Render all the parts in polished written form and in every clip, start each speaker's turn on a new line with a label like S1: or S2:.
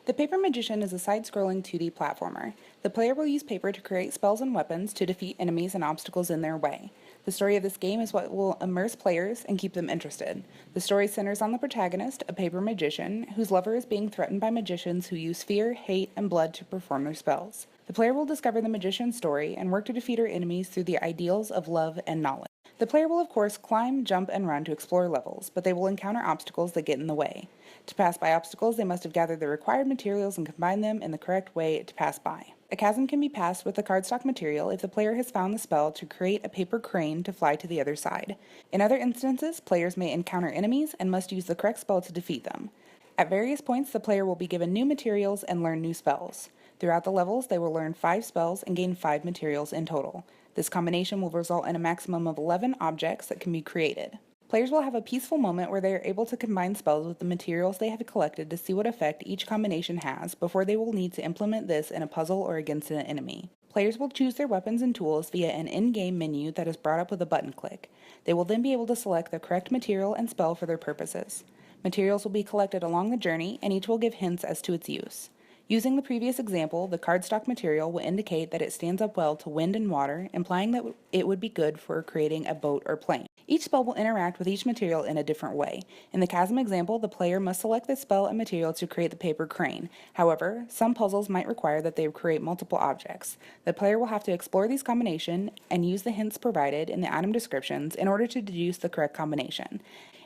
S1: The Paper Magician is a side-scrolling 2D platformer. The player will use paper to create spells and weapons to defeat enemies and obstacles in their way. The story of this game is what will immerse players and keep them interested. The story centers on the protagonist, a paper magician, whose lover is being threatened by magicians who use fear, hate, and blood to perform their spells. The player will discover the magician's story and work to defeat her enemies through the ideals of love and knowledge. The player will of course climb, jump, and run to explore levels, but they will encounter obstacles that get in the way. To pass by obstacles, they must have gathered the required materials and combined them in the correct way to pass by. A chasm can be passed with the cardstock material if the player has found the spell to create a paper crane to fly to the other side. In other instances, players may encounter enemies and must use the correct spell to defeat them. At various points, the player will be given new materials and learn new spells. Throughout the levels, they will learn 5 spells and gain 5 materials in total. This combination will result in a maximum of 11 objects that can be created. Players will have a peaceful moment where they are able to combine spells with the materials they have collected to see what effect each combination has before they will need to implement this in a puzzle or against an enemy. Players will choose their weapons and tools via an in-game menu that is brought up with a button click. They will then be able to select the correct material and spell for their purposes. Materials will be collected along the journey, and each will give hints as to its use. Using the previous example, the cardstock material will indicate that it stands up well to wind and water, implying that it would be good for creating a boat or plane. Each spell will interact with each material in a different way. In the chasm example, the player must select the spell and material to create the paper crane. However, some puzzles might require that they create multiple objects. The player will have to explore these combinations and use the hints provided in the item descriptions in order to deduce the correct combination.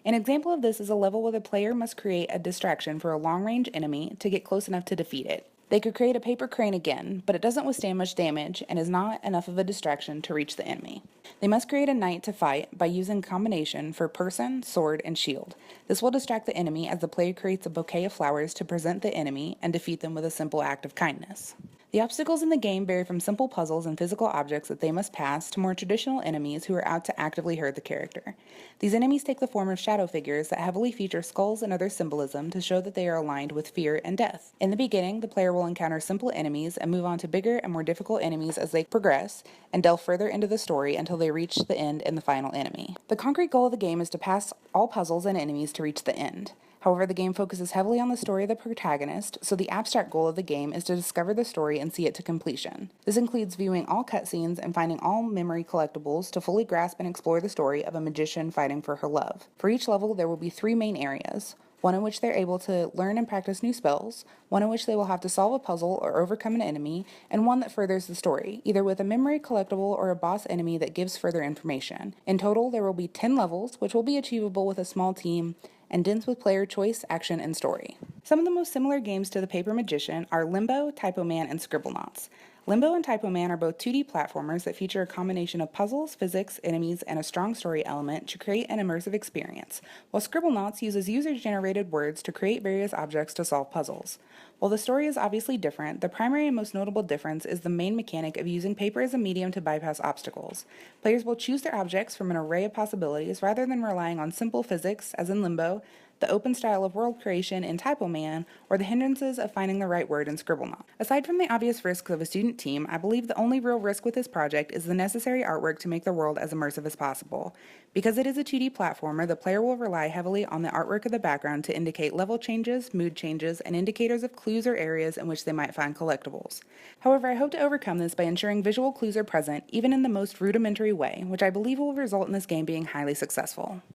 S1: An example of this is a level where the player must create a distraction for a long-range enemy to get close enough to defeat it. They could create a paper crane again, but it doesn't withstand much damage and is not enough of a distraction to reach the enemy. They must create a knight to fight by using a combination for person, sword, and shield. This will distract the enemy as the player creates a bouquet of flowers to present the enemy and defeat them with a simple act of kindness. The obstacles in the game vary from simple puzzles and physical objects that they must pass to more traditional enemies who are out to actively hurt the character. These enemies take the form of shadow figures that heavily feature skulls and other symbolism to show that they are aligned with fear and death. In the beginning, the player will encounter simple enemies and move on to bigger and more difficult enemies as they progress and delve further into the story until they reach the end and the final enemy. The concrete goal of the game is to pass all puzzles and enemies to reach the end. However, the game focuses heavily on the story of the protagonist, so the abstract goal of the game is to discover the story and see it to completion. This includes viewing all cutscenes and finding all memory collectibles to fully grasp and explore the story of a magician fighting for her love. For each level, there will be 3 main areas. One in which they're able to learn and practice new spells, one in which they will have to solve a puzzle or overcome an enemy, and one that furthers the story, either with a memory collectible or a boss enemy that gives further information. In total, there will be 10 levels, which will be achievable with a small team, and dense with player choice, action, and story. Some of the most similar games to the Paper Magician are Limbo, Typo Man, and Scribblenauts. Limbo and Typo Man are both 2D platformers that feature a combination of puzzles, physics, enemies, and a strong story element to create an immersive experience, while Scribblenauts uses user-generated words to create various objects to solve puzzles. While the story is obviously different, the primary and most notable difference is the main mechanic of using paper as a medium to bypass obstacles. Players will choose their objects from an array of possibilities rather than relying on simple physics, as in Limbo, the open style of world creation in Typo Man, or the hindrances of finding the right word in Scribblenauts. Aside from the obvious risks of a student team, I believe the only real risk with this project is the necessary artwork to make the world as immersive as possible. Because it is a 2D platformer, the player will rely heavily on the artwork of the background to indicate level changes, mood changes, and indicators of clues or areas in which they might find collectibles. However, I hope to overcome this by ensuring visual clues are present, even in the most rudimentary way, which I believe will result in this game being highly successful.